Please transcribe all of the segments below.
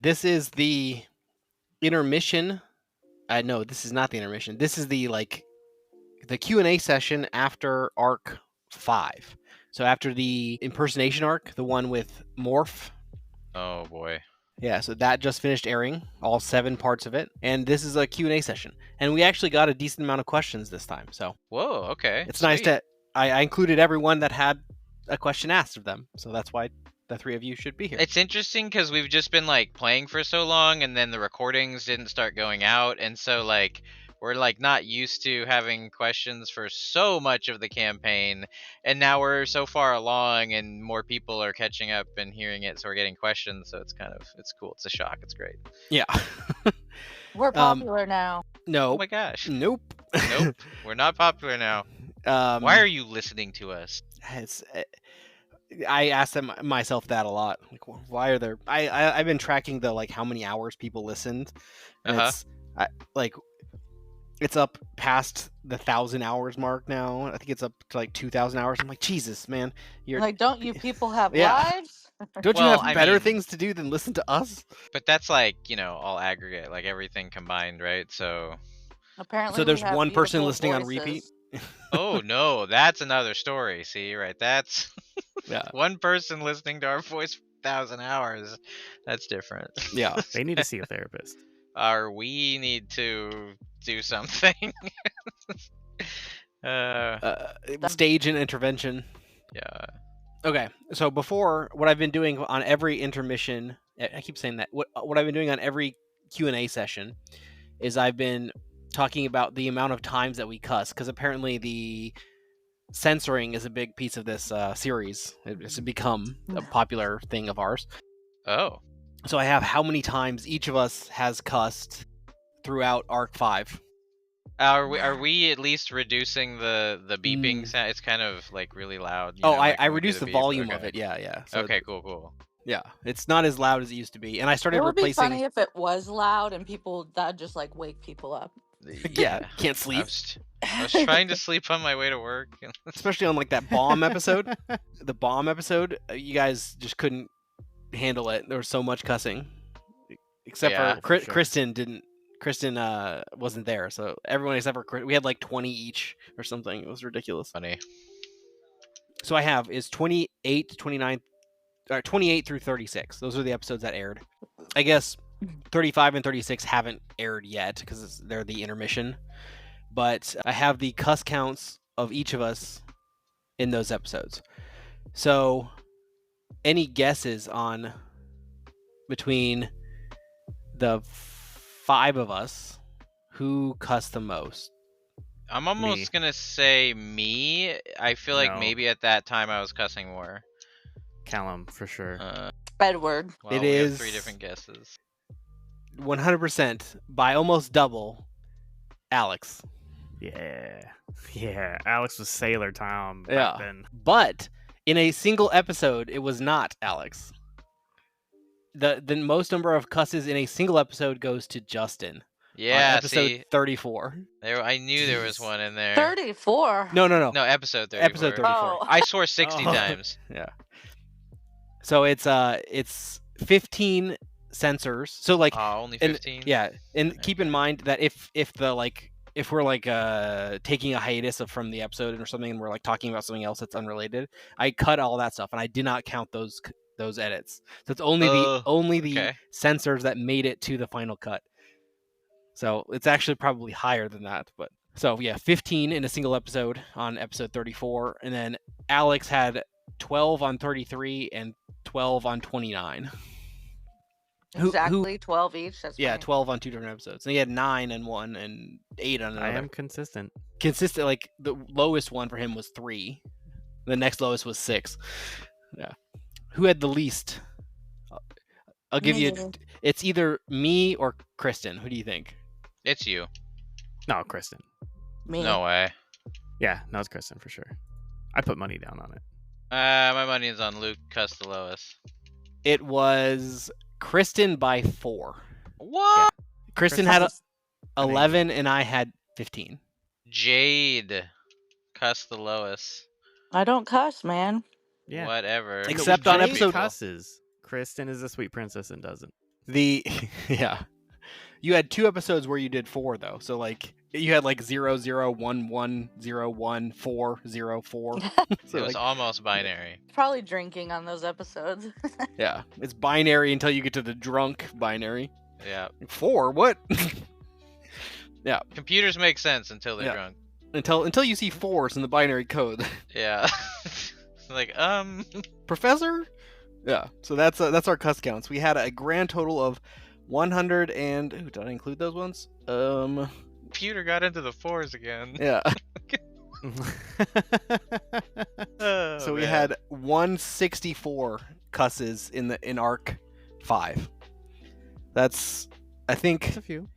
This is the intermission. No, this is not the intermission. This is the Q&A session after arc 5. So after the impersonation arc, the one with Morph. Oh boy. Yeah, so that just finished airing, all 7 parts of it, and this is a Q&A session. And we actually got a decent amount of questions this time, so Whoa, okay. it's sweet. nice that I included everyone that had a question asked of them, so that's why the 3 of you should be here. It's interesting because we've just been like playing for so long, and then the recordings didn't start going out, and so like we're like not used to having questions for so much of the campaign, and now we're so far along and more people are catching up and hearing it, so we're getting questions, so it's cool. It's a shock. It's great. Yeah. We're popular now. No. Oh my gosh. Nope. Nope. We're not popular now. Why are you listening to us? I asked myself that a lot. Like, why are there? I've been tracking the how many hours people listened, and it's up past the 1,000 hours mark now. I think it's up to 2,000 hours. I'm like, Jesus, man, you're like, don't you people have Yeah. lives? Don't you have better things to do than listen to us? But that's all aggregate, like everything combined, right? So apparently, so there's one person beautiful listening on voices. repeat. Oh no, that's another story. See, right? That's Yeah. one person listening to our voice for 1,000 hours. That's different. Yeah. They need to see a therapist. Or we need to do something. Stage an intervention. Yeah. Okay, so before, what I've been doing on every intermission, I keep saying that, what I've been doing on every Q&A session is I've been talking about the amount of times that we cuss, because apparently the censoring is a big piece of this series. It's become a popular thing of ours. Oh. So I have how many times each of us has cussed throughout Arc 5. Are we at least reducing the beeping sound? It's kind of really loud. I reduced the volume of it. Yeah. So okay, cool. Yeah, it's not as loud as it used to be, and I started It would replacing. be funny if it was loud and that just wake people up. Yeah, can't sleep. I was trying to sleep on my way to work, especially on that bomb episode. The bomb episode, you guys just couldn't handle it. There was so much cussing, except for sure. Kristen didn't. Kristen wasn't there, so everyone except for we had 20 each or something. It was ridiculous. Funny. So I have is 28, 29, 28 through 36. Those are the episodes that aired. I guess 35 and 36 haven't aired yet because they're the intermission. But I have the cuss counts of each of us in those episodes. So any guesses on between the 5 of us who cussed the most? I'm almost gonna say me. I feel like maybe at that time I was cussing more. Callum, for sure. Edward. Well, it we is have 3 different guesses. 100% by almost double. Alex. Yeah. Alex was Sailor Tom back then. But in a single episode, it was not Alex. The most number of cusses in a single episode goes to Justin. Yeah, episode 34. I knew there was one in there. 34. No, episode 34. Episode 34. Oh. I swore 60 times. Yeah. So it's 15 censors. So only 15. And keep in mind that if we're taking a hiatus from the episode or something, and we're talking about something else that's unrelated, I cut all that stuff and I did not count those edits. So it's only the censors that made it to the final cut. So it's actually probably higher than that, but so yeah, 15 in a single episode on episode 34, and then Alex had 12 on 33 and 12 on 29. Exactly 12 each. That's funny. 12 on 2 different episodes. And he had 9 on one and 8 on another. I am consistent. Consistent. The lowest one for him was 3. The next lowest was 6. Yeah. Who had the least? I'll give you. It's either me or Kristen. Who do you think? It's you. No, Kristen. Me. No way. Yeah, no, it's Kristen for sure. I put money down on it. My money is on Luke Costellois. It was Kristen by 4. What? Yeah. Kristen had 11 and I had 15. Jade Costellois. I don't cuss, man. Yeah. Whatever. Except on episode cusses. Kristen is a sweet princess and doesn't. Yeah, you had 2 episodes where you did 4 though. So like you had like 0 0 1 1 0 1 4 0 4. It So was like almost binary. Probably drinking on those episodes. yeah, it's binary until you get to the drunk binary. Yeah. 4 what? Yeah, Computers make sense until they're Yeah. drunk. until you see 4s in the binary code. Yeah. Like, Professor? Yeah. So that's our cuss counts. We had a grand total of 100 and ooh, did I include those ones? computer got into the 4s again. Yeah. Oh, So we man. had 164 cusses in arc 5. That's I think It's a few.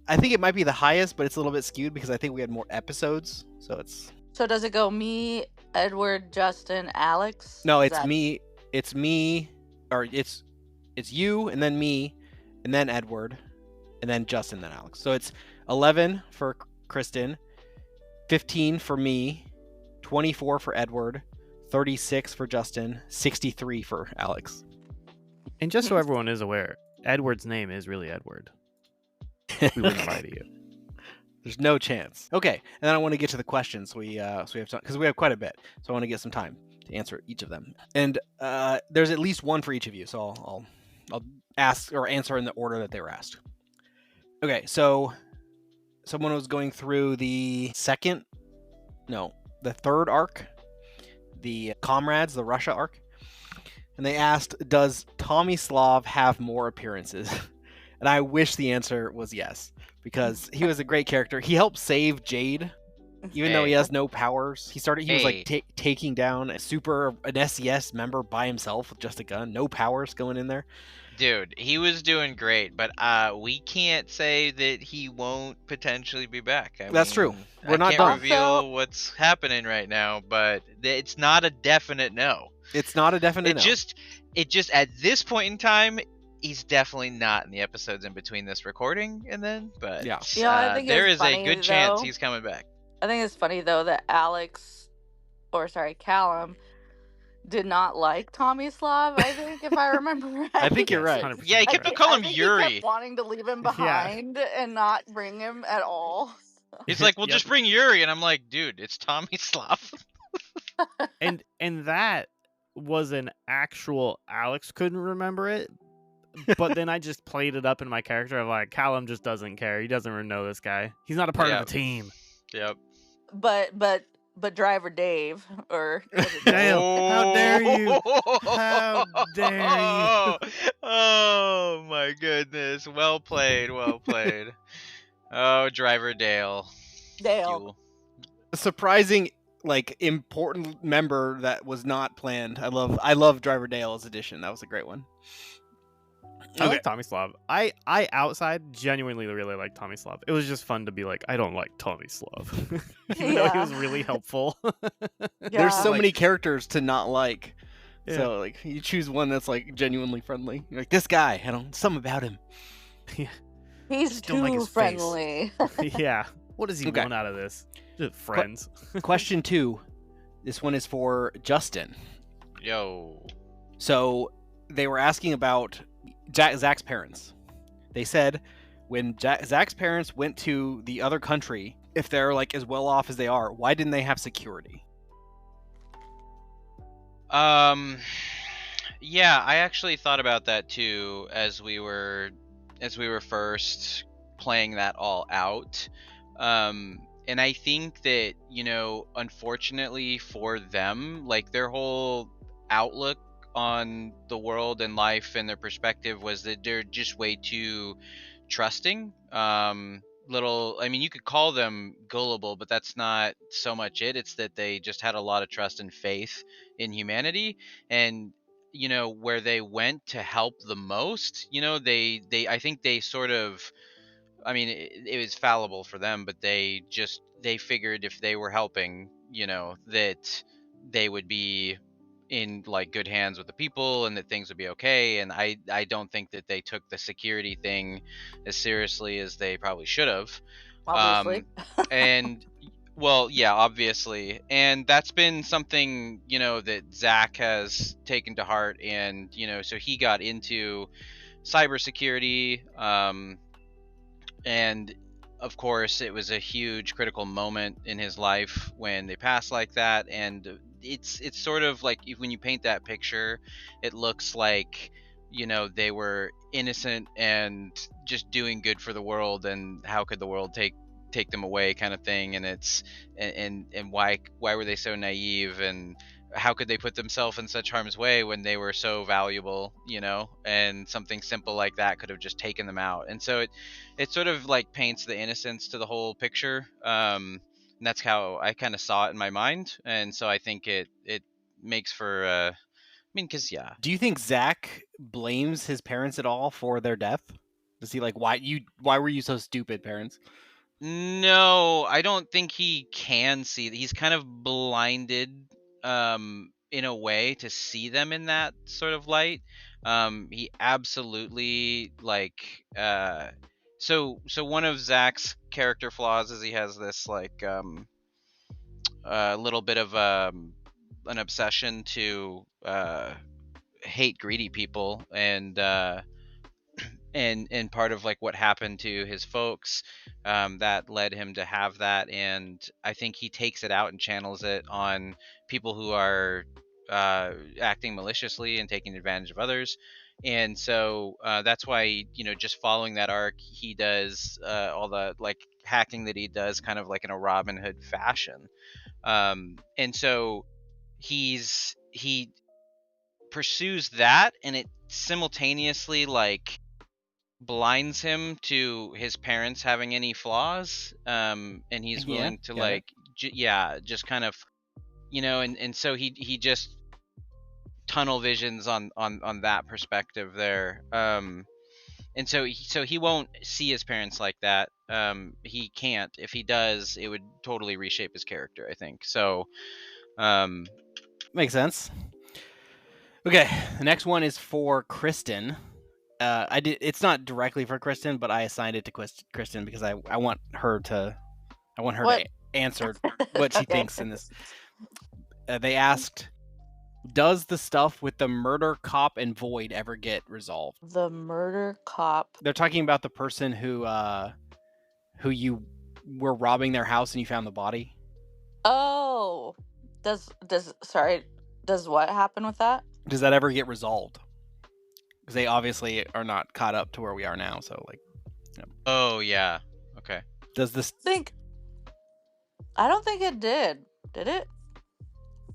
I think it might be the highest, but it's a little bit skewed because I think we had more episodes. So it's So does it go me, Edward, Justin, Alex? no, Is it's that- me, or it's you and then me, and then Edward, and then Justin, then Alex. So it's 11 for Kristen, 15 for me, 24 for Edward, 36 for Justin, 63 for Alex. And just so everyone is aware, Edward's name is really Edward. We wouldn't lie to you. There's no chance. Okay, and then I want to get to the questions. So we have time because we have quite a bit. So I want to get some time to answer each of them. And there's at least one for each of you. So I'll ask or answer in the order that they were asked. Okay, so someone was going through the third arc, the Comrades, the Russia arc, and they asked, "Does Tomislav have more appearances?" And I wish the answer was yes, because he was a great character. He helped save Jade, even though he has no powers. He was like taking down an SES member by himself with just a gun, no powers going in there. Dude, he was doing great, but we can't say that he won't potentially be back. That's true. We're I not can't done. reveal Also- what's happening right now, but it's not a definite no. It's not a definite no. It just at this point in time, he's definitely not in the episodes in between this recording and then. But Yeah. You know, I think there it's is a funny, good chance though. he's coming back. I think it's funny though that Callum did not like Tomislav, I think, if I remember right. I think you're right. 100% Yeah, he kept right. calling him I think Yuri. He kept wanting to leave him behind and not bring him at all. He's like, "Well, Yep. just bring Yuri," and I'm like, "Dude, it's Tomislav." And that was an actual Alex couldn't remember it, but then I just played it up in my character of like Callum just doesn't care. He doesn't even know this guy. He's not a part Yeah. of the team. Yep. But driver Dave or was it Dale, Dave? how dare you? How dare you? Oh my goodness. Well played. Well played. Oh, driver Dale. Dale. A surprising, like, important member that was not planned. I love Driver Dale's addition. That was a great one. I like Tomislav. I outside genuinely really like Tomislav. It was just fun to be like, I don't like Tomislav. Even though he was really helpful. There's so Like- many characters to not like. Yeah. So like you choose one that's like genuinely friendly. You're like, this guy, something about him. He's Just don't like too his face. friendly. Yeah. What does he Okay. want out of this? Just friends. Question 2. This one is for Justin. Yo. So they were asking about Zach's parents. They said when Zach's parents went to the other country, if they're like as well off as they are, why didn't they have security? Yeah, I actually thought about that too as we were first playing that all out. And I think that, unfortunately for them, like their whole outlook on the world and life and their perspective was that they're just way too trusting. You could call them gullible, but that's not so much it. It's that they just had a lot of trust and faith in humanity, and where they went to help the most, I think they sort of, it was fallible for them, but they figured if they were helping, that they would be in like good hands with the people and that things would be okay. And I don't think that they took the security thing as seriously as they probably should have. Obviously. And well, yeah, obviously. And that's been something, that Zach has taken to heart, and so he got into cybersecurity, and of course it was a huge critical moment in his life when they passed like that. And it's sort of like when you paint that picture, it looks like, they were innocent and just doing good for the world, and how could the world take them away, kind of thing. And it's and why were they so naive, and how could they put themselves in such harm's way when they were so valuable, and something simple like that could have just taken them out. And so it sort of like paints the innocence to the whole picture. And that's how I kind of saw it in my mind. And so I think it makes for I mean, because yeah. Do you think Zach blames his parents at all for their death? Does he like, why were you so stupid, parents? No, I don't think he can see. He's kind of blinded, in a way, to see them in that sort of light. He absolutely like so one of Zach's character flaws is he has this like a little bit of an obsession to hate greedy people. And part of like what happened to his folks, that led him to have that. And I think he takes it out and channels it on people who are acting maliciously and taking advantage of others. And so that's why, just following that arc, he does all the like hacking that he does, kind of like in a Robin Hood fashion. And so he pursues that, and it simultaneously like blinds him to his parents having any flaws. And he's Yeah, willing to got it. like just kind of, and so he just tunnel visions on that perspective there. And so he won't see his parents like that. He can't. If he does, it would totally reshape his character, I think. So Makes sense. Okay, the next one is for Kristen. It's not directly for Kristen, but I assigned it to Kristen because I want her to What? answer what she Okay. thinks in this. They asked, does the stuff with the murder cop and Void ever get resolved? The murder cop. They're talking about the person who you were robbing their house and you found the body. Oh, does what happen with that? Does that ever get resolved? Because they obviously are not caught up to where we are now. So like, oh yeah, okay. does this? I don't think it did. Did it?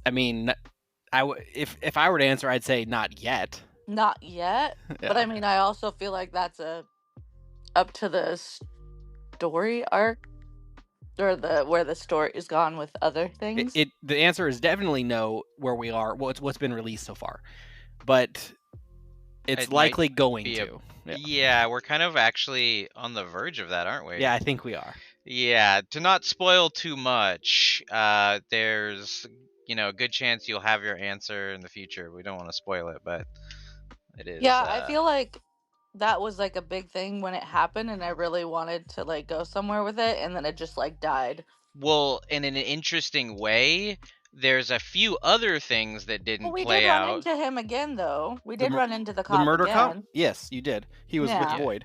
I mean, if I were to answer, I'd say not yet. Not yet. Yeah. But I mean, I also feel like that's up to the story arc, or where the story is gone with other things. The answer is definitely no where we are. What's been released so far, but it's It likely might going be to. Yeah, we're kind of actually on the verge of that, aren't we? Yeah, I think we are. Yeah, to not spoil too much, there's a good chance you'll have your answer in the future. We don't want to spoil it, but it is. Yeah, I feel like that was like a big thing when it happened, and I really wanted to like go somewhere with it, and then it just like died. Well, in an interesting way, there's a few other things that didn't Well, we play did run out. into him again, though. We The did mur- run into the The cop murder again. cop? Yes, you did. He was with Yeah. Void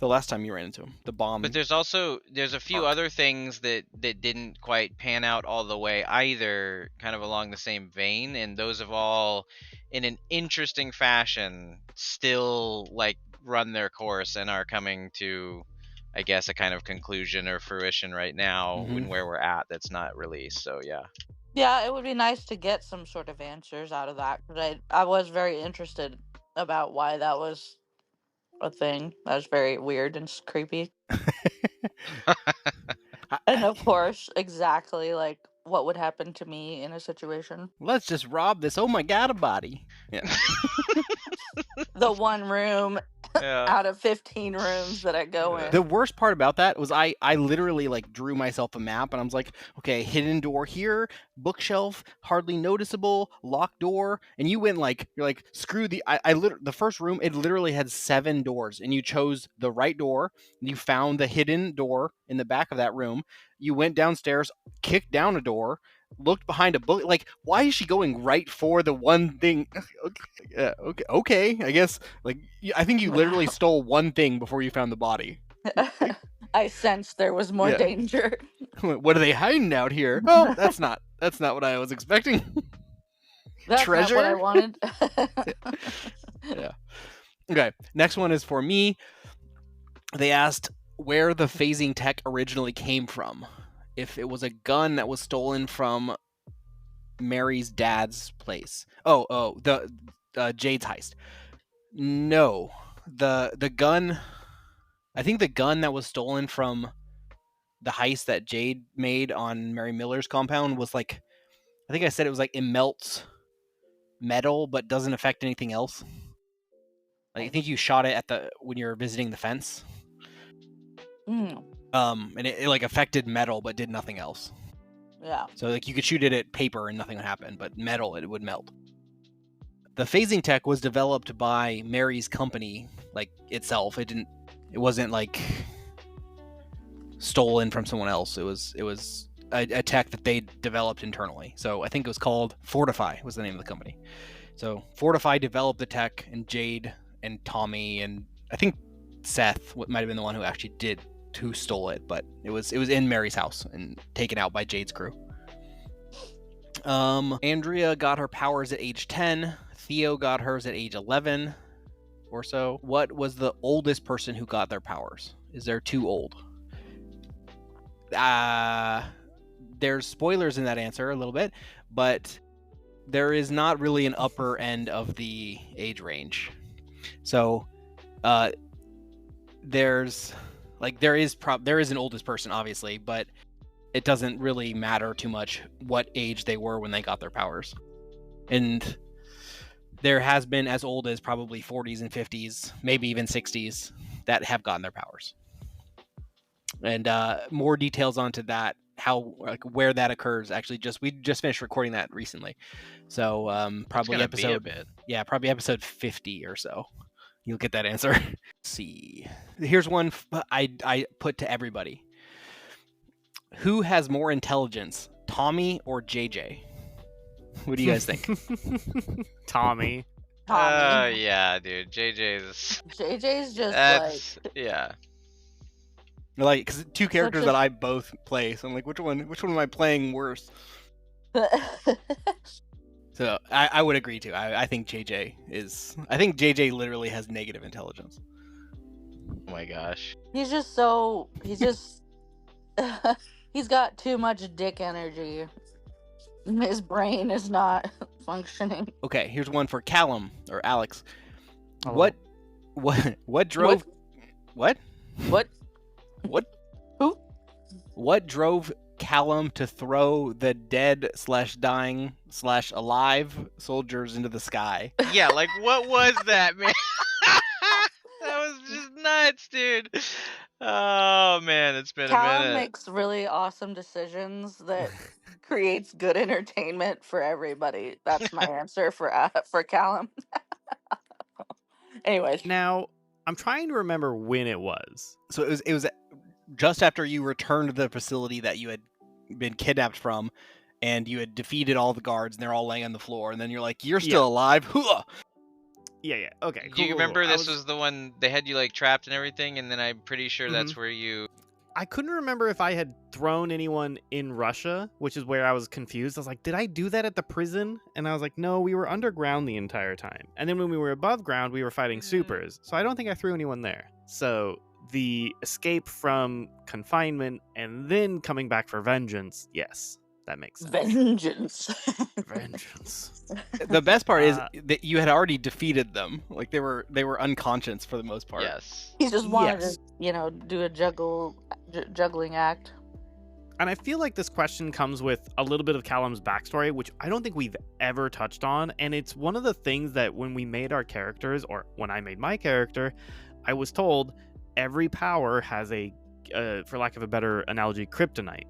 the last time you ran into him. The bomb. But there's a few other things that didn't quite pan out all the way either, kind of along the same vein, and those have all, in an interesting fashion, still like run their course and are coming to, I guess, a kind of conclusion or fruition right now in where we're at that's not released. So yeah. Yeah, it would be nice to get some sort of answers out of that, because I was very interested about why that was a thing. That was very weird and creepy. And of course, exactly like what would happen to me in a situation. Let's just rob this. Oh my god, a body. Yeah. The one room Yeah. out of 15 rooms that I go in. The worst part about that was I literally like drew myself a map and I was like, okay, hidden door here, bookshelf, hardly noticeable, locked door, and you went like, you're like, screw the the first room, it literally had 7 doors and you chose the right door, you found the hidden door in the back of that room, you went downstairs, kicked down a door, looked behind a book. Like, why is she going right for the one thing? Okay. I guess, like, I think you literally stole one thing before you found the body. I sensed there was more Yeah. danger. What are they hiding out here? Oh, that's not what I was expecting. That's Treasure? not what I wanted. Yeah. Okay. Next one is for me. They asked where the phasing tech originally came from. If it was a gun that was stolen from Mary's dad's place. The Jade's heist. No, the gun. I think the gun that was stolen from the heist that Jade made on Mary Miller's compound was like, I think I said it was like it melts metal but doesn't affect anything else. Like, I think you shot it when you were visiting the fence. Mm, And it like affected metal but did nothing else. yeah. So like you could shoot it at paper and nothing would happen, but metal it would melt. The phasing tech was developed by Mary's company, like itself. It wasn't like stolen from someone else. It was a tech that they developed internally. So I think it was called Fortify was the name of the company. So Fortify developed the tech, and Jade and Tommy and I think Seth might have been the one who stole it, but it was in Mary's house and taken out by Jade's crew. Andrea got her powers at age 10. Theo got hers at age 11 or so. What was the oldest person who got their powers? Is there too old? There's spoilers in that answer a little bit, but there is not really an upper end of the age range. So, there is an oldest person, obviously, but it doesn't really matter too much what age they were when they got their powers. And there has been as old as probably 40s and 50s, maybe even 60s, that have gotten their powers. And more details onto that, where that occurs. Actually, we just finished recording that recently, so probably probably episode 50 or so. You'll get that answer. Let's see, here's one I put to everybody. Who has more intelligence, Tommy or JJ? What do you guys think? Tommy. Yeah, dude. JJ's just yeah. Like, because two characters that I both play, so I'm like, which one am I playing worse? So I would agree too. I think JJ literally has negative intelligence. Oh my gosh. He's got too much dick energy. His brain is not functioning. Okay, here's one for Callum or Alex. Hello. What drove What? Who? What drove Callum to throw the dead / dying / alive soldiers into the sky? Yeah, like what was that, man? That was just nuts, dude. Oh man, it's been a minute. Callum makes really awesome decisions that creates good entertainment for everybody. That's my answer for Callum. Anyways, now I'm trying to remember when it was. So it was just after you returned to the facility that you had been kidnapped from, and you had defeated all the guards, and they're all laying on the floor, and then you're like, "You're still alive." Yeah. Okay. Do you remember this was the one they had you like trapped and everything, and then I'm pretty sure that's where you. I couldn't remember if I had thrown anyone in Russia, which is where I was confused. I was like, did I do that at the prison? And I was like, no, we were underground the entire time. And then when we were above ground, we were fighting supers. So I don't think I threw anyone there. So the escape from confinement and then coming back for vengeance, yes, that makes sense. Vengeance. The best part is that you had already defeated them. Like they were unconscious for the most part. Yes. He just wanted to, do a juggling act. And I feel like this question comes with a little bit of Callum's backstory, which I don't think we've ever touched on. And it's one of the things that when we made our characters, or when I made my character, I was told every power has a, for lack of a better analogy, kryptonite.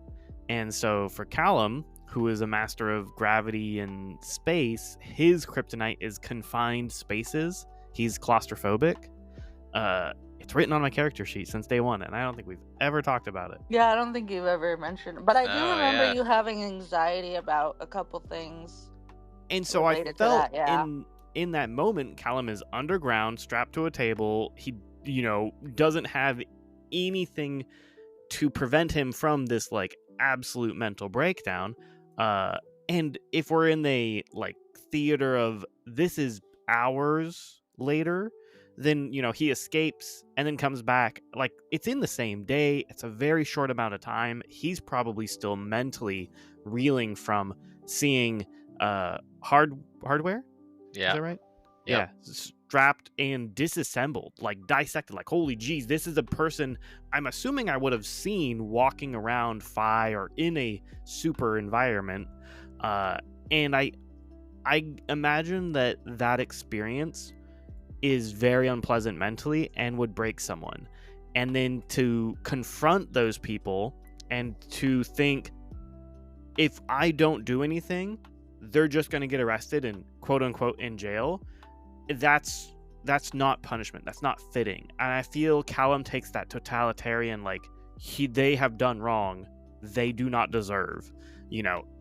And so for Callum, who is a master of gravity and space, his kryptonite is confined spaces. He's claustrophobic. It's written on my character sheet since day one, and I don't think we've ever talked about it. Yeah, I don't think you've ever mentioned it. But I do Oh, remember yeah. you having anxiety about a couple things. And so I Related to felt that, yeah. in that moment, Callum is underground, strapped to a table. He, doesn't have anything to prevent him from this like absolute mental breakdown. And if we're in the like theater of this is hours later, then he escapes and then comes back. Like, it's in the same day. It's a very short amount of time. He's probably still mentally reeling from seeing hardware. Yeah. Is that right? Yep. Yeah, strapped and disassembled, like dissected. Like, holy geez, this is a person I'm assuming I would have seen walking around Phi or in a super environment. And I imagine that experience is very unpleasant mentally and would break someone. And then to confront those people and to think, if I don't do anything, they're just going to get arrested and quote unquote in jail. That's not punishment. That's not fitting. And I feel Callum takes that totalitarian, like, they have done wrong. They do not deserve,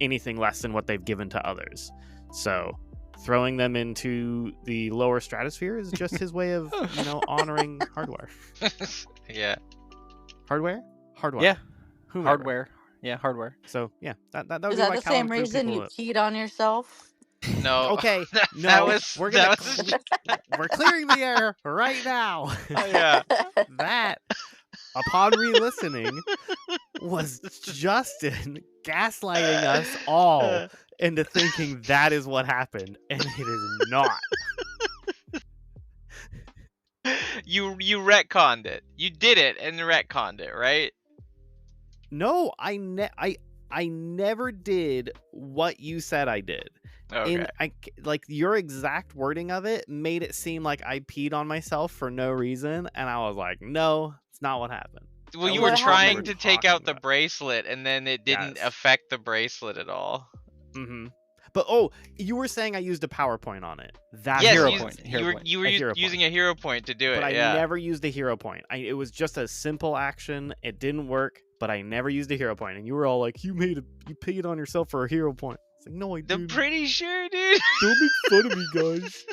anything less than what they've given to others. So throwing them into the lower stratosphere is just his way of, honoring hardware. Yeah. Hardware? Yeah. Whomever. Hardware. Yeah, hardware. So yeah, that would Is be that why the Callum same threw reason people you up. keyed on yourself? No. Okay, no, that was we're gonna that was we're clearing the air right now. Oh, yeah. That, upon re-listening, was Justin gaslighting us all into thinking that is what happened, and it is not. You retconned it. You did it and retconned it, right? No, I never did what you said I did. Okay. And like your exact wording of it made it seem like I peed on myself for no reason, and I was like, no, it's not what happened. Well, That you was were what what we trying were to take talking out the about. bracelet, and then it didn't Yes. affect the bracelet at all. Mm-hmm. But you were saying I used a PowerPoint on it. That's Yes, hero you, point, you hero were point. you were A hero using a hero point to do it. but I Yeah. never used a hero point. It was just a simple action. It didn't work, but I never used a hero point. And you were all like, you paid on yourself for a hero point. It's like, no, I I'm didn't. pretty sure, dude. Don't make fun of me, guys.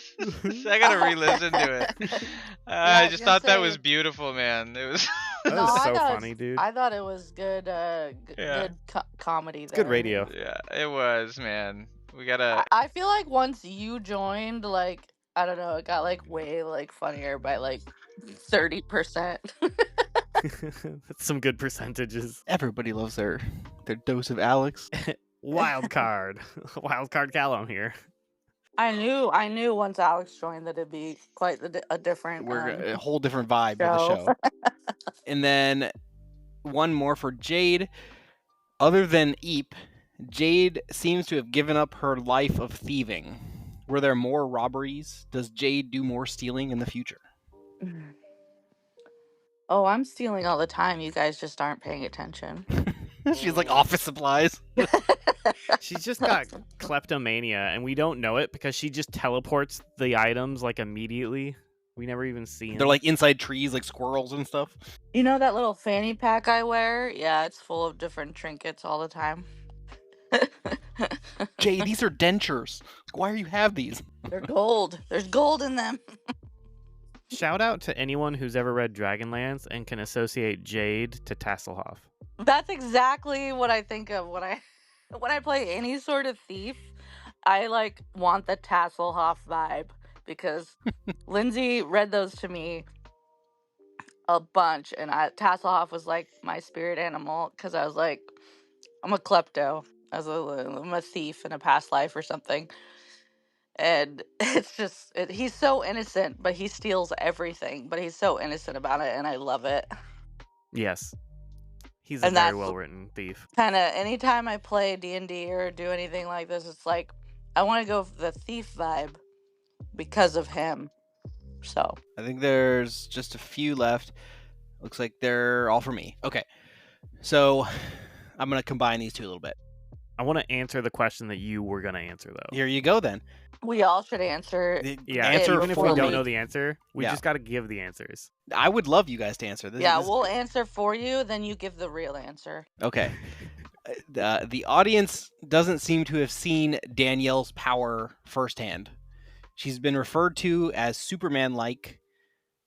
I gotta re-listen to it. I just thought that was beautiful, man. It was. That was I so thought funny, dude. I thought it was good. Yeah. Good comedy. It's good radio. Yeah, it was, man. We gotta. I feel like once you joined, like, I don't know, it got like way like funnier by like 30%. That's some good percentages. Everybody loves their dose of Alex. Wild card Callum here. I knew once Alex joined that it'd be quite a different. We're a whole different vibe show. of the show. And then one more for Jade. Other than Eep, Jade seems to have given up her life of thieving. Were there more robberies? Does Jade do more stealing in the future? Oh, I'm stealing all the time. You guys just aren't paying attention. She's like office supplies. She's just got kleptomania, and we don't know it because she just teleports the items like immediately. We never even see them. They're like inside trees, like squirrels and stuff. You know that little fanny pack I wear? Yeah, it's full of different trinkets all the time. Jade, these are dentures. Why do you have these? They're gold. There's gold in them. Shout out to anyone who's ever read Dragonlance and can associate Jade to Tasselhoff. That's exactly what I think of when I play any sort of thief. I like want the Tasselhoff vibe because Lindsay read those to me a bunch, and Tasselhoff was like my spirit animal because I was like, I'm a klepto, I'm a thief in a past life or something. And it's just, he's so innocent, but he steals everything. But he's so innocent about it, and I love it. Yes. He's a And very that's well-written thief. kind of, anytime I play D&D or do anything like this, it's like, I want to go for the thief vibe because of him. So. I think there's just a few left. Looks like they're all for me. Okay. So I'm going to combine these two a little bit. I want to answer the question that you were gonna answer though. Here you go then. We all should answer. Yeah, Answer even if for we me. don't know the answer, we Yeah. just got to give the answers. I would love you guys to answer this. Yeah, this- we'll answer for you, then you give the real answer. Okay. The audience doesn't seem to have seen Danielle's power firsthand. She's been referred to as Superman-like.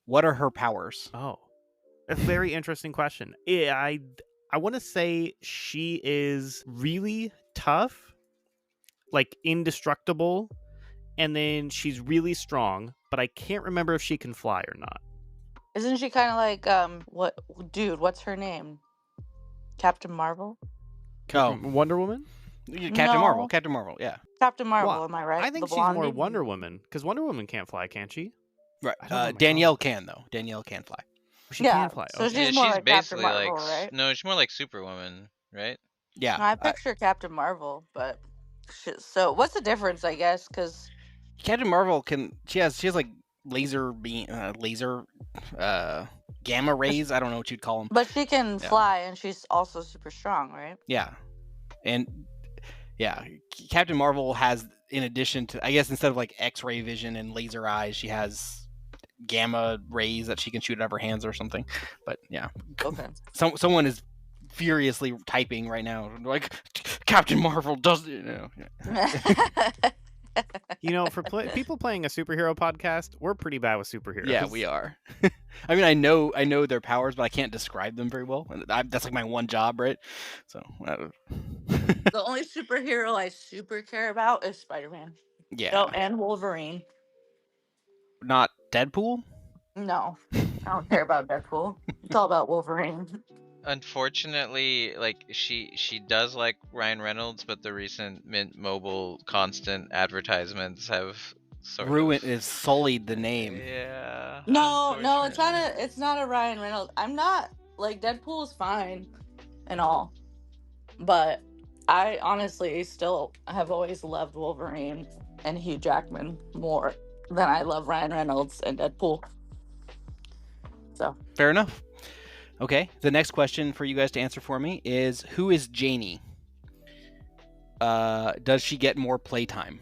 What are her powers? Oh, a very interesting question. Yeah, I want to say she is really tough, like indestructible, and then she's really strong, but I can't remember if she can fly or not. Isn't she kind of like what's her name? Captain Marvel? Oh, Wonder Woman? Captain Marvel. No. Captain Marvel, yeah. Captain Marvel, Well, am I right? I think The she's more blondie? Wonder Woman, because Wonder Woman can't fly, can't she? Right. I don't know my Danielle comics. can, though. Danielle can fly. She Yeah, can fly. so Okay. she's more like Captain basically Marvel, like right? no, she's more like Superwoman, right? Yeah. I picture Captain Marvel, but so what's the difference? I guess because Captain Marvel can. She has like laser gamma rays. I don't know what you'd call them. but she can Yeah. fly, and she's also super strong, right? Yeah. And yeah, Captain Marvel has, in addition to, I guess instead of like X-ray vision and laser eyes, she has gamma rays that she can shoot out of her hands or something. But yeah, Okay. someone is furiously typing right now, like Captain Marvel does. You know, for people playing a superhero podcast, we're pretty bad with superheroes. Yeah, we are. I mean, I know their powers, but I can't describe them very well. That's like my one job, right? So. The only superhero I super care about is Spider-Man. Yeah. Oh, and Wolverine. Not Deadpool? No, I don't care about Deadpool. It's all about Wolverine. Unfortunately, like she does like Ryan Reynolds, but the recent Mint Mobile constant advertisements have sort Ruined of is sullied the name. Yeah. No, it's not unfortunately. it's not a Ryan Reynolds. I'm not like Deadpool is fine and all, but I honestly still have always loved Wolverine and Hugh Jackman more than I love Ryan Reynolds and Deadpool. So Fair enough. Okay, the next question for you guys to answer for me is, who is Janie? Does she get more playtime?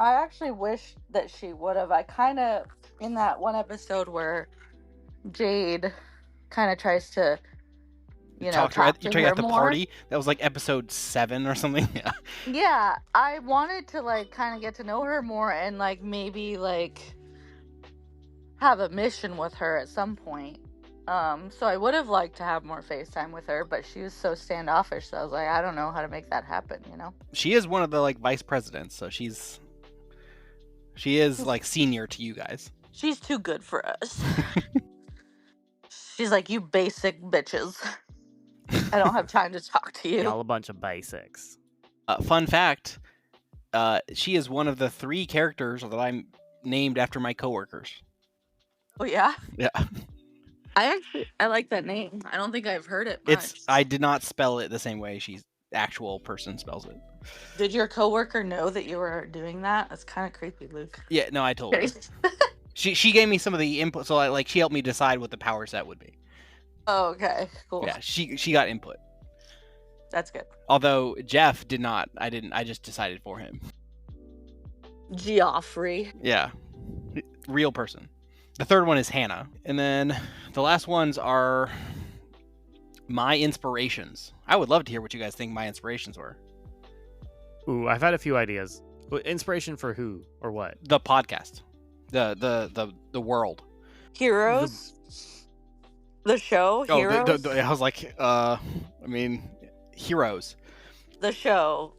I actually wish that she would have. I kind of, in that one episode where Jade kind of tries to, talk to her at the more. party. That was like episode 7 or something. Yeah. Yeah, I wanted to like kind of get to know her more and like maybe like have a mission with her at some point. So I would have liked to have more FaceTime with her, but she was so standoffish. So I was like, I don't know how to make that happen. She is one of the like vice presidents, so she is like senior to you guys. She's too good for us. She's like, you basic bitches. I don't have time to talk to you. Y'all a bunch of basics. Fun fact, she is one of the 3 characters that I'm named after my coworkers. Oh yeah? Yeah. I like that name. I don't think I've heard it much. I did not spell it the same way she's actual person spells it. Did your coworker know that you were doing that? That's kind of creepy, Luke. Yeah, no, I told her. She gave me some of the input, so she helped me decide what the power set would be. Oh, okay, cool. Yeah, she got input. That's good. Although Jeff did not. I didn't. I just decided for him. Geoffrey. Yeah. Real person. The third one is Hannah. And then the last ones are my inspirations. I would love to hear what you guys think my inspirations were. Ooh, I've had a few ideas. Inspiration for who or what? The podcast. The world. Heroes. The show. Heroes. I was like, I mean, Heroes. The show.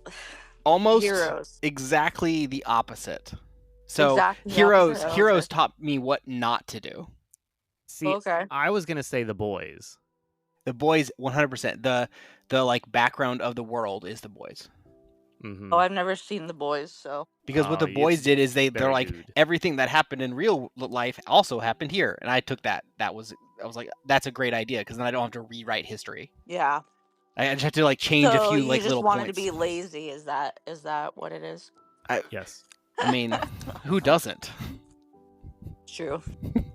Almost Heroes. exactly the opposite. So Exactly the Heroes opposite, Heroes okay. taught me what not to do. See, Okay. I was gonna say The Boys. The Boys, 100%. The like background of the world is The Boys. Mm-hmm. Oh, I've never seen The Boys, so. Because what The Oh, Boys it's did is they're very like, good. everything that happened in real life also happened here, and I took that. I was like, that's a great idea, because then I don't have to rewrite history. Yeah. I just have to like change a So few you like just little wanted points. to be lazy? Is that what it is? Yes. I mean, who doesn't? True.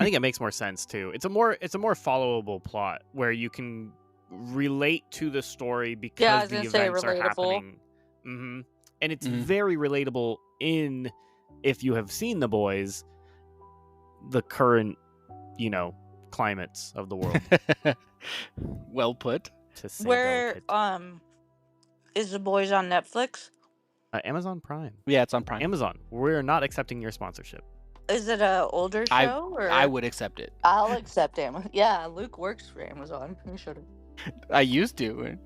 I think it makes more sense too. It's a more followable plot where you can relate to the story because Yeah, I was the gonna say events are relatable. happening Mm-hmm. And it's Mhm. very relatable in, if you have seen The Boys, the current, climates of the world. Well put. To say Where delicate. is The Boys on Netflix? Amazon Prime. Yeah, it's on Prime. Amazon, we're not accepting your sponsorship. Is it a older show? I would accept it. I'll accept Amazon. Yeah, Luke works for Amazon. You should have. I used to.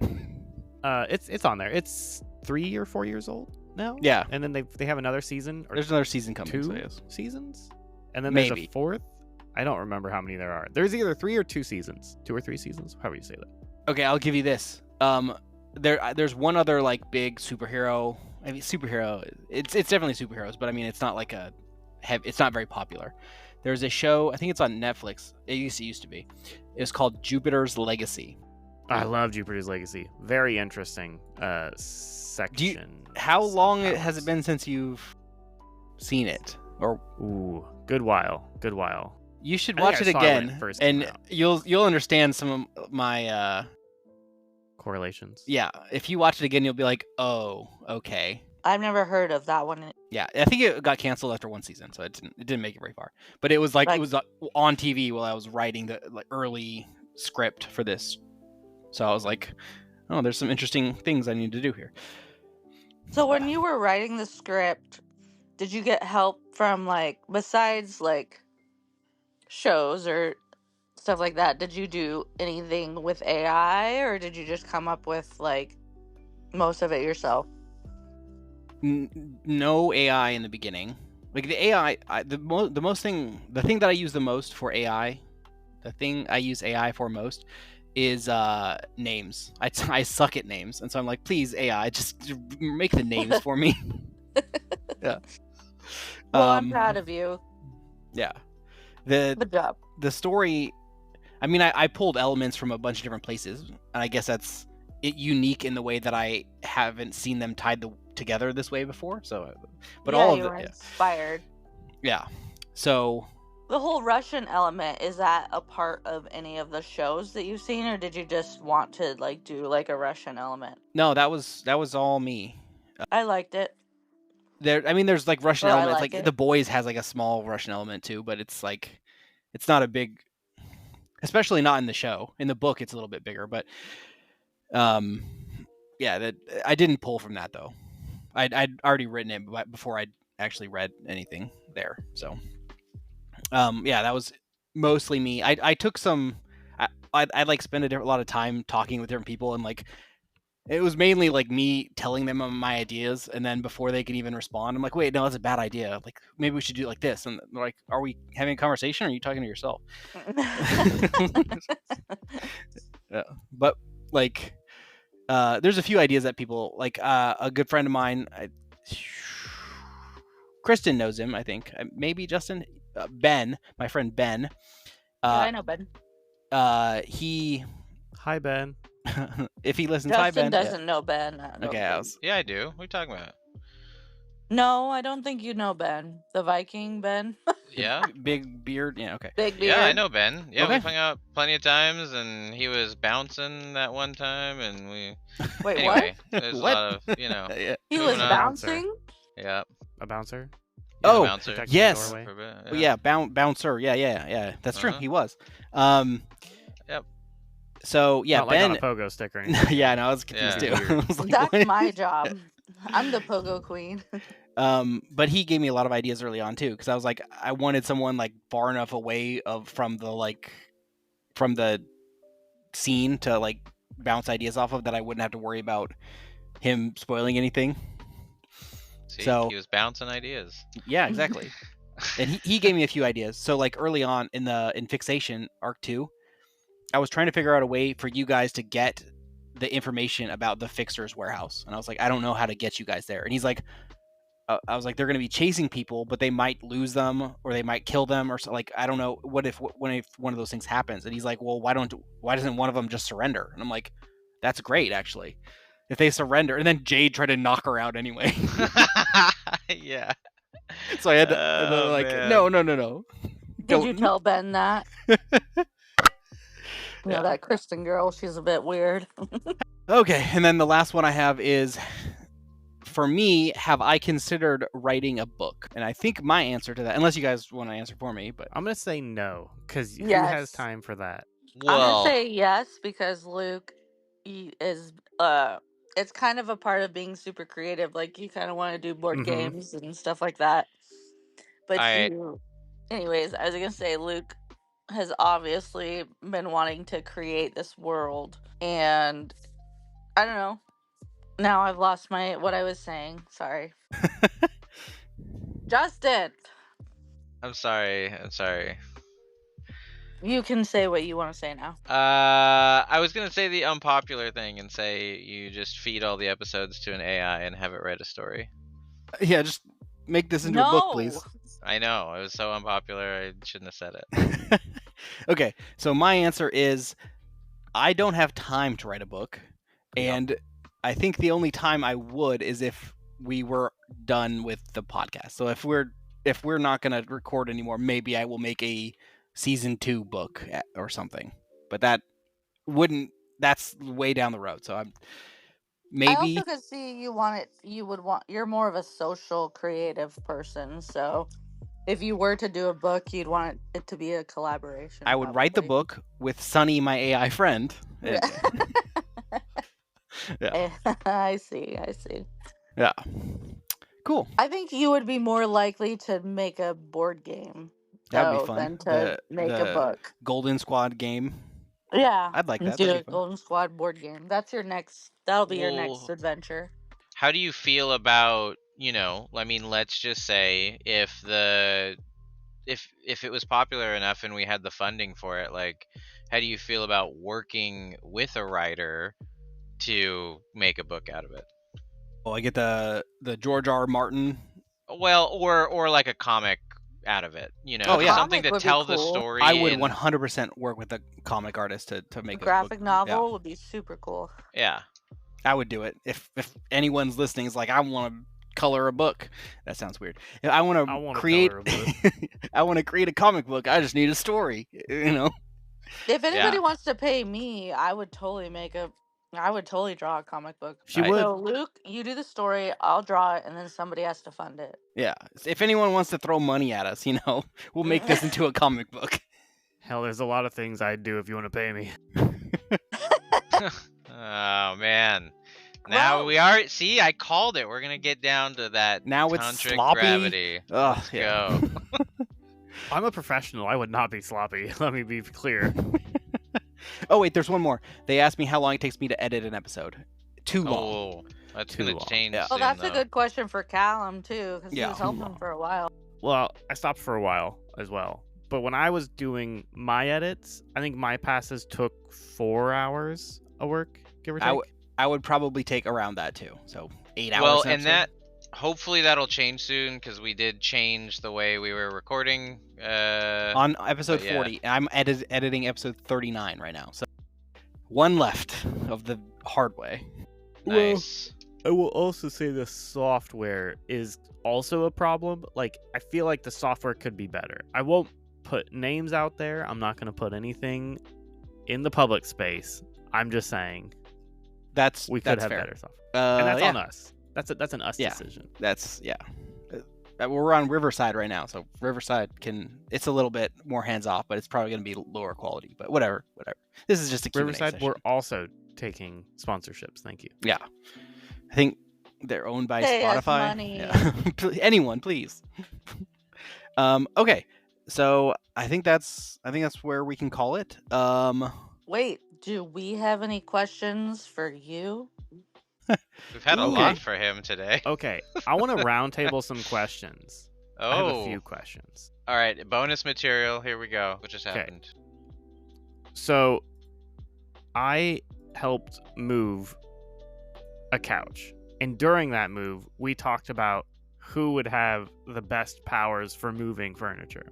It's on there. It's 3 or 4 years old now. Yeah. And then they have another season. Or There's another season coming. 2 so yes. seasons, and then there's Maybe. a 4th. I don't remember how many there are. There's either 3 or 2 seasons, 2 or 3 seasons, however you say that. Okay, I'll give you this. There's one other like big superhero. I mean, superhero. It's definitely superheroes, but I mean, it's not like it's not very popular. There's a show. I think it's on Netflix. It used to be. It's called Jupiter's Legacy. I love Jupiter's Legacy. Very interesting section. How long has it been since you've seen it? Or good while. You should watch it again, and you'll understand some of my correlations. Yeah, if you watch it again, you'll be like, "Oh, okay." I've never heard of that one. Yeah, I think it got canceled after one season, so it didn't make it very far. But it was it was on TV while I was writing the early script for this, so I was like, "Oh, there's some interesting things I need to do here." So when you were writing the script, did you get help from besides shows or stuff like that? Did you do anything with AI, or did you just come up with most of it yourself? No AI in the beginning. Like the AI, the thing that I use the most for AI, the thing I use AI for most is names. I suck at names, and so I'm like, please AI, just make the names for me. Yeah. Well, I'm proud of you. Yeah. Good job. The story, I mean, I pulled elements from a bunch of different places, and I guess that's unique in the way that I haven't seen them tied together this way before. So, but yeah, all of you it, were inspired. Yeah. So the whole Russian element, is that a part of any of the shows that you've seen, or did you just want to do a Russian element? No, that was all me. I liked it. There's Russian elements. Like The Boys has a small Russian element too, but it's it's not a big, especially not in the show. In the book, it's a little bit bigger, but yeah, that I didn't pull from that though. I'd already written it before I'd actually read anything there. So yeah, that was mostly me. I took some. I'd spend a lot of time talking with different people, and it was mainly me telling them my ideas, and then before they could even respond, I'm like, wait, no, that's a bad idea. Maybe we should do it like this. And they're like, are we having a conversation, or are you talking to yourself? Yeah. But there's a few ideas that people a good friend of mine, Kristen knows him, I think. Maybe Justin, Ben, my friend Ben. Yeah, I know Ben. Hi Ben. If he listens, Justin hi Ben. Doesn't know Ben. Okay, yeah, I do. What are you talking about? No, I don't think you know Ben, the Viking Ben. Yeah, big beard. Yeah, okay. Big beard. Yeah, I know Ben. Yeah, okay. We've hung out plenty of times, and he was bouncing that one time, and we. Wait, anyway, what? There's a lot of Yeah. He was bouncing. Yeah. A bouncer. Yeah, oh, bouncer. Yes. Yeah, bouncer. Yeah. That's true. He was. Yep. So yeah, Not Ben. On a pogo stick or anything. Yeah, no, I was confused too. I was That's what? my job. I'm the pogo queen. But he gave me a lot of ideas early on too, because I was I wanted someone far enough away from the scene to bounce ideas off of, that I wouldn't have to worry about him spoiling anything. See, so he was bouncing ideas. Yeah, exactly. And he gave me a few ideas. So early on in Fixation Arc 2, I was trying to figure out a way for you guys to get the information about the Fixer's warehouse, and I was I don't know how to get you guys there. And he's I was they're going to be chasing people, but they might lose them, or they might kill them, or so. I don't know what if one of those things happens. And he's well, why doesn't one of them just surrender? And I'm that's great, actually, if they surrender. And then Jade tried to knock her out anyway. Yeah. So I had to no. Did you tell Ben that? Yeah. That Kristen girl, she's a bit weird. Okay, and then the last one I have is for me, have I considered writing a book? And I think my answer to that, unless you guys want to answer for me, but I'm gonna say no, because who has Yes. time for that? I'm gonna Well, say yes because Luke is it's kind of a part of being super creative. Like you kind of want to do board Mhm. games and stuff like that. But I anyways, I was gonna say Luke has obviously been wanting to create this world, and I don't know. Now I've lost what I was saying. Sorry, Justin. I'm sorry. You can say what you want to say now. I was gonna say the unpopular thing and say you just feed all the episodes to an AI and have it write a story. yeah, just make this into a book, please. No. I know it was so unpopular. I shouldn't have said it. Okay, so my answer is I don't have time to write a book, and I think the only time I would is if we were done with the podcast. So if we're not going to record anymore, maybe I will make a season 2 book or something. But that's way down the road. So I'm I also maybe could see you're more of a social creative person, so if you were to do a book, you'd want it to be a collaboration. I would write the probably. book with Sunny, my AI friend. Yeah. Yeah. I see. Yeah. Cool. I think you would be more likely to make a board game That would be though fun. than to make a book. Golden Squad game. Yeah, I'd like that. do That'd a be fun. Golden Squad board game. That'll be your next Well, adventure. how do you feel about, I mean, let's just say if it was popular enough and we had the funding for it, like, how do you feel about working with a writer to make a book out of it? Oh, I get the George R. Martin. Well, or like a comic out of it, Oh, yeah. something Comic to would be tell the cool. story. I would 100% work with a comic artist to A make a graphic book. novel would be super cool. Yeah. I would do it. If anyone's listening is like, I want to color a book. That sounds weird. If I want to create color a book. I want to create a comic book. I just need a story, If anybody Yeah. wants to pay me, I would totally draw a comic book. She Right. would. So Luke, you do the story, I'll draw it, and then somebody has to fund it. Yeah. If anyone wants to throw money at us, we'll make this into a comic book. Hell, there's a lot of things I'd do if you want to pay me. Oh man. Now we are. See, I called it. We're gonna get down to that. Now it's tantric sloppy. gravity. Ugh, Let's yeah. go. I'm a professional. I would not be sloppy. Let me be clear. Oh wait, there's one more. They asked me how long it takes me to edit an episode. Too long. Oh, that's Too gonna long. change. Yeah. Well, soon, that's a though. good question for Callum too, because he Yeah. was Too helping long. for a while. Well, I stopped for a while as well. But when I was doing my edits, I think my passes took 4 hours of work, give or take. I would probably take around that too. So 8 hours. Well, an and episode. hopefully that'll change soon because we did change the way we were recording. On episode but yeah. 40, and I'm editing episode 39 right now. So one left of the hard way. Nice. I will also say the software is also a problem. Like, I feel like the software could be better. I won't put names out there. I'm not going to put anything in the public space. I'm just saying we could have fair. better software. And that's yeah. on us. That's an us Yeah. decision. We're on Riverside right now, so Riverside it's a little bit more hands off, but it's probably going to be lower quality. But whatever. This is just a Q&A Riverside, session. we're also taking sponsorships. Thank you. Yeah, I think they're owned by Pay us Spotify. money. Yeah. Anyone, please. Okay, so I think that's where we can call it. Wait, do we have any questions for you? We've had a Ooh. lot for him today. Okay, I want to roundtable some questions. I have a few questions. All right, bonus material. Here we go. What just Okay. happened? So, I helped move a couch. And during that move, we talked about who would have the best powers for moving furniture.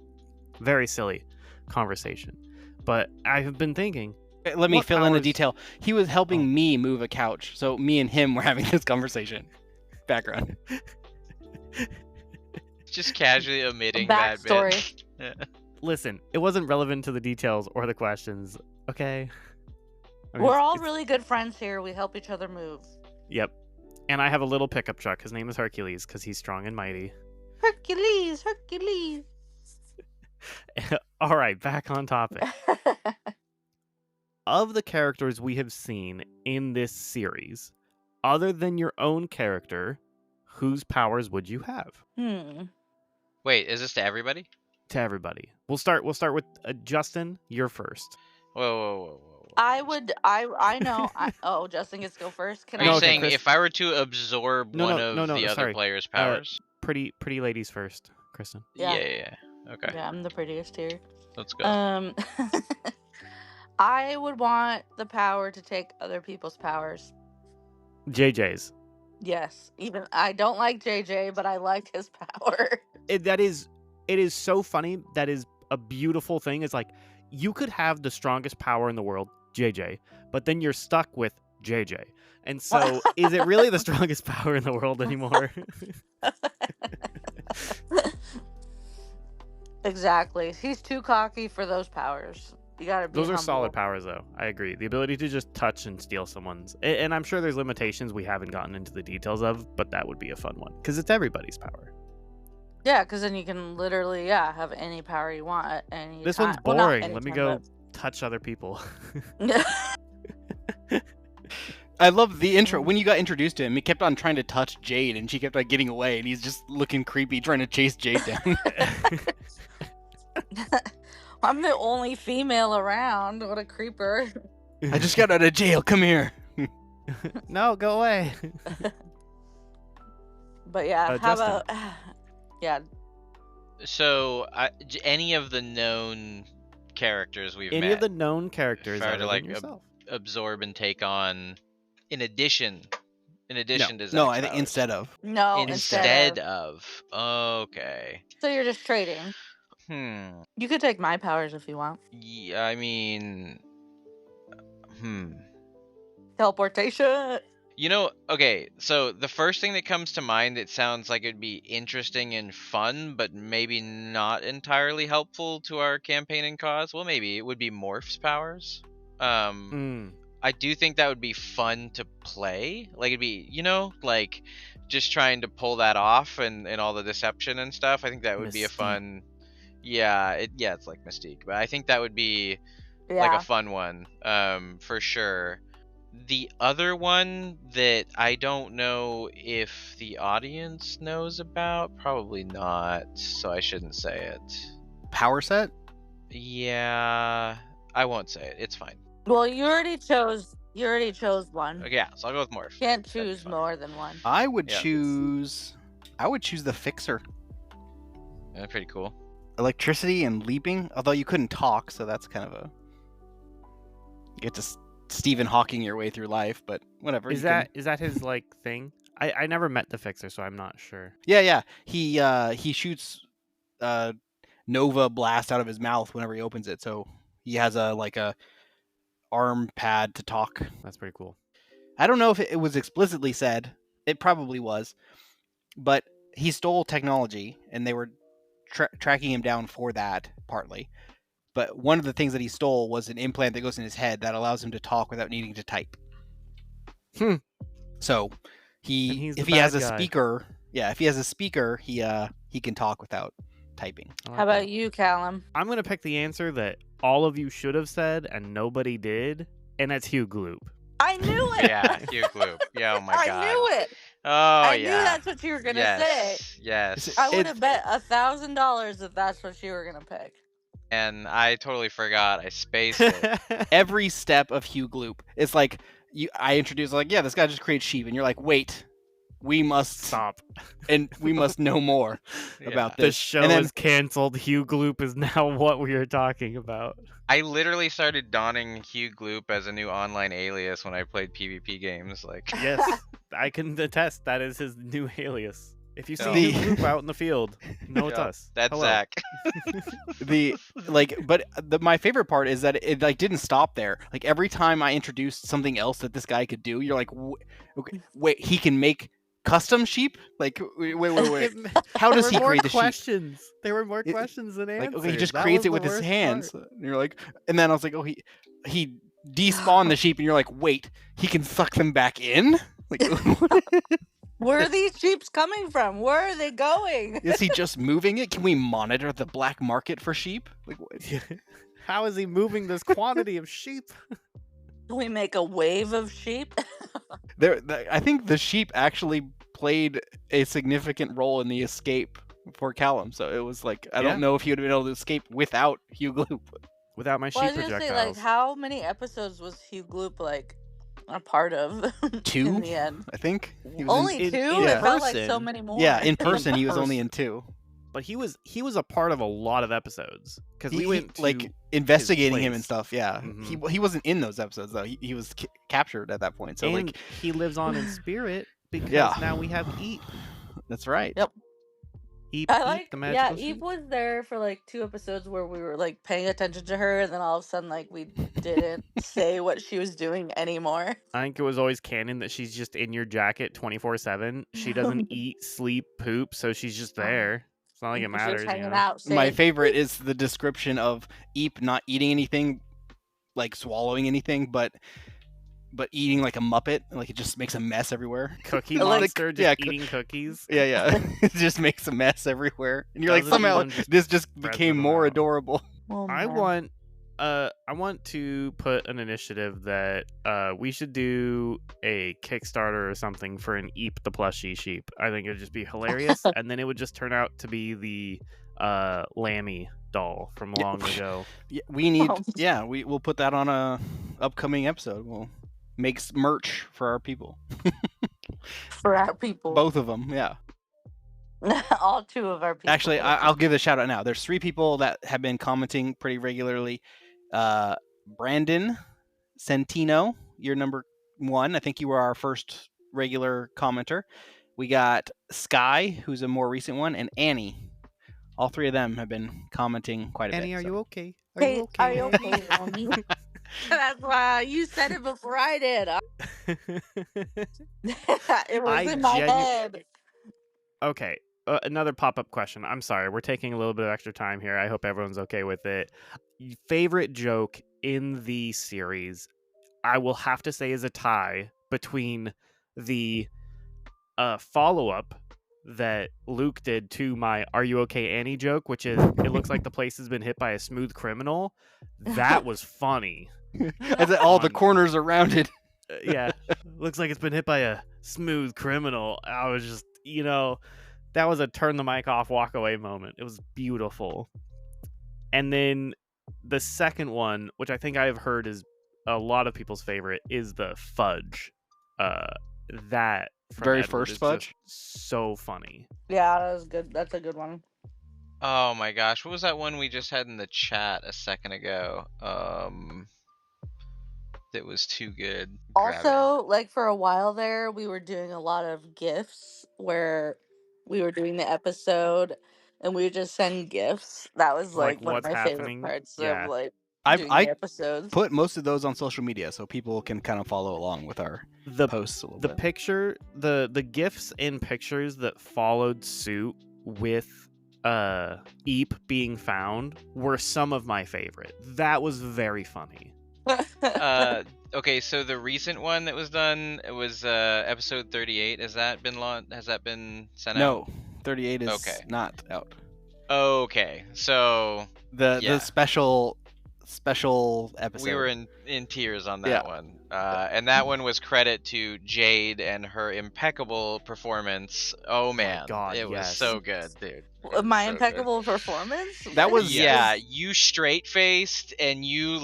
Very silly conversation. But I have been thinking, Let me what fill in a powers- detail. He was helping Oh. me move a couch, so me and him were having this conversation. Background. Just casually omitting that bit. Backstory. Yeah. listen, it wasn't relevant to the details or the questions, okay? I mean, We're it's- all it's- really good friends here. We help each other move. Yep. And I have a little pickup truck. His name is Hercules because he's strong and mighty. Hercules, Hercules. All right, back on topic. Of the characters we have seen in this series, other than your own character, whose powers would you have? Wait, is this to everybody? To everybody. We'll start with Justin. You're first. Whoa. I know. Oh, Justin gets to go first. Can Are I? you No, okay, saying Chris- if I were to absorb No, one no, of the other sorry. player's powers? Pretty ladies first, Kristen. Yeah. Yeah. Okay, Yeah, I'm the prettiest here. let's go. I would want the power to take other people's powers. JJ's. Yes. Even I don't like JJ, but I like his power. It is so funny. That is a beautiful thing. It's like you could have the strongest power in the world, JJ, but then you're stuck with JJ. And so, is it really the strongest power in the world anymore? Exactly. He's too cocky for those powers. You gotta be Those are humble. solid powers, though. I agree. The ability to just touch and steal someone's. And I'm sure there's limitations we haven't gotten into the details of, but that would be a fun one. Because it's everybody's power. Yeah, because then you can literally, have any power you want at any This time. one's Well, not boring. any Let me time, go touch other people. but- I love the intro. When you got introduced to him, he kept on trying to touch Jade, and she kept on getting away, and he's just looking creepy, trying to chase Jade down. I'm the only female around. What a creeper. I just got out of jail. Come here. No, go away. But yeah, how Justin. about yeah? So, any of the known characters we've Any met, of the known characters If I were other to, than like, yourself. absorb and take on, in addition to Zach's No, I think powers. instead of. No, Instead of. Okay. So you're just trading. You could take my powers if you want. Yeah, I mean, Teleportation. You know, okay, so the first thing that comes to mind, it sounds like it'd be interesting and fun, but maybe not entirely helpful to our campaign and cause. Well, maybe it would be Morph's powers. I do think that would be fun to play. Like, it'd be, like, just trying to pull that off and all the deception and stuff. I think that would be a Mystique. fun... Yeah, it's like Mystique, but I think that would be Yeah. like a fun one, for sure. The other one that I don't know if the audience knows about, probably not, so I shouldn't say it. Power set? Yeah, I won't say it. It's fine. Well, you already chose one. Okay, yeah, so I'll go with Morph. Can't That'd be choose fun. more than one. I would Yeah. choose the Fixer. Yeah, pretty cool. Electricity and leaping, although you couldn't talk, so that's kind of a... You get to Stephen Hawking your way through life, but whatever. Is that his like thing? I never met the Fixer, so I'm not sure. Yeah. He shoots Nova blast out of his mouth whenever he opens it, so he has a arm pad to talk. That's pretty cool. I don't know if it was explicitly said. It probably was, but he stole technology, and they were tracking him down for that partly. But one of the things that he stole was an implant that goes in his head that allows him to talk without needing to type. So if he has a speaker, he can talk without typing. How about you, Callum? I'm gonna pick the answer that all of you should have said and nobody did, and that's Hugh Gloop. I knew it. Yeah, Hugh Gloop. Yeah, oh my god. I knew it. Oh, I yeah. knew that's what you were gonna say. Yes. I would have bet $1,000 if that's what you were gonna pick. And I totally forgot. I spaced it. Every step of Hugh Gloop, it's like I introduce this guy just creates sheep, and you're like, wait, we must Stop. and we must know more Yeah. about this. The show And then- is canceled. Hugh Gloop is now what we are talking about. I literally started donning Hugh Gloop as a new online alias when I played PvP games. Like, Yes, I can attest that is his new alias. If you see The- Hugh Gloop out in the field, know it's yeah, us. that's Hello. Zach. My favorite part is that it didn't stop there. Like every time I introduced something else that this guy could do, you're like, okay, wait, he can make custom sheep? Like, wait. How does he create the sheep? questions. There were more It- questions than answers. Like, okay, he just That creates was it the with his worst hands. part. And you're like, and then I was like, oh, he despawned the sheep, and you're like, wait, he can suck them back in? Like, Where are these sheeps coming from? Where are they going? is he just moving it? Can we monitor the black market for sheep? Like, what? How is he moving this quantity of sheep? Can we make a wave of sheep? I think the sheep actually played a significant role in the escape for Callum. So it was like, I Yeah. don't know if he would have been able to escape without Hugh Gloop. Without my Well, I sheep was gonna say, projectiles. like, how many episodes was Hugh Gloop like a part of 2, in the end? I think. He was Only in- 2? in It felt like so person- many more. Yeah, in person he was only in person. 2. But he was a part of a lot of episodes because we went to like investigating him and place. stuff. Yeah, he wasn't in those episodes though. He was captured at that point. So and like he lives on in spirit because Yeah. now we have Eep. that's right. Yep. Eep, I Eep, like, the yeah, magical Eve sheep. was there for like 2 episodes where we were like paying attention to her, and then all of a sudden, like, we didn't say what she was doing anymore. I think it was always canon that she's just in your jacket 24/7. She doesn't eat, sleep, poop, so she's just there. It's not like it She's matters. just hanging You know? out. My saying, favorite is the description of Eep not eating anything, like swallowing anything, but eating like a Muppet. Like it just makes a mess everywhere. Cookie Like- monster just yeah, eating cookies. Yeah. It just makes a mess everywhere, and you're like, Doesn't somehow even just this just spread became them more out. adorable. Oh, I man. want to put an initiative that we should do a Kickstarter or something for an Eep the plushie sheep. I think it would just be hilarious, and then it would just turn out to be the Lammy doll from Yeah. long ago. Yeah, we need. Oh. Yeah, we'll put that on a upcoming episode. We'll make merch for our people. For our people. Both of them. Yeah. All 2 of our people. Actually, I'll give a shout out now. There's 3 people that have been commenting pretty regularly. Brandon Centino, you're number 1. I think you were our first regular commenter. We got Sky, who's a more recent one, and Annie. All 3 of them have been commenting quite a bit. Annie, are so. you okay? Hey, are you okay, Annie? That's why you said it before I did. It was I in my head. Okay, another pop-up question. I'm sorry, we're taking a little bit of extra time here. I hope everyone's okay with it. Favorite joke in the series, I will have to say, is a tie between the follow-up that Luke did to my "Are you okay, Annie" joke, which is it looks like the place has been hit by a smooth criminal. That was funny. As all the On- corners are rounded. Yeah, looks like it's been hit by a smooth criminal. I was just, that was a turn the mic off, walk away moment. It was beautiful. And then the second one, which I think I've heard is a lot of people's favorite, is the fudge. That from Very Edward first is fudge? just so funny. Yeah, that was good. That's a good one. Oh my gosh, what was that one we just had in the chat a second ago? That was too good. Grab it. Also, like, for a while there, we were doing a lot of GIFs where we were doing the episode and we would just send GIFs. That was Like, like one of what's my happening? favorite parts Yeah. of like I've doing I the episodes. put most of those on social media so people can kind of follow along with our The posts a little the bit. picture, the gifs and pictures that followed suit with Eep being found were some of my favorite. That was very funny. Okay, so the recent one that was done, it was episode 38. Has that been sent out? No, 38 is Okay. not out. Okay, so The Yeah. special episode. we were in tears on that Yeah. one. And that one was credit to Jade and her impeccable performance. Oh man, God, it was yes. so good, dude. My So good. impeccable performance. That was- Yeah, you straight faced and you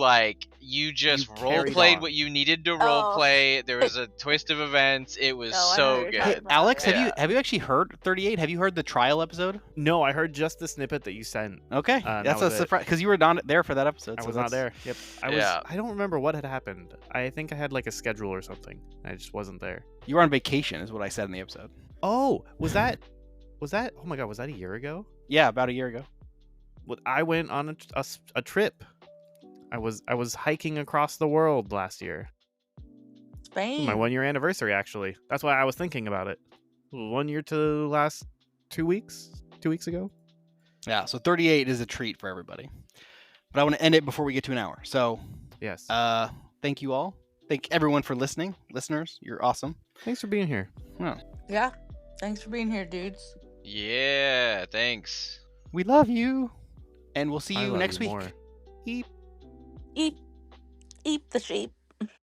just You role carried played on. what you needed to role Oh. play. There was a twist of events. It was Oh, I know so what you're good. talking Hey, about. Alex, Yeah. have you actually heard 38? Have you heard the trial episode? No, I heard just the snippet that you sent. Okay, that that's a was it. surprise because you were not there for that episode. I so was not that's- there. Yep. Yeah. I don't remember what had happened. I think I had like a schedule or something. I just wasn't there. You were on vacation, is what I said in the episode. Oh, was that oh my god, was that a year ago? Yeah, about a year ago. I went on a trip. I was hiking across the world last year. Spain. My 1 year anniversary, actually. That's why I was thinking about it. 1 year to last 2 weeks. 2 weeks ago. Yeah, so 38 is a treat for everybody. But I want to end it before we get to an hour. So, Yes. thank you all. Thank everyone for listening. Listeners, you're awesome. Thanks for being here. Yeah. Thanks for being here, dudes. Yeah, thanks. We love you, and we'll see I you love next you week. more. Eep. Eat the sheep.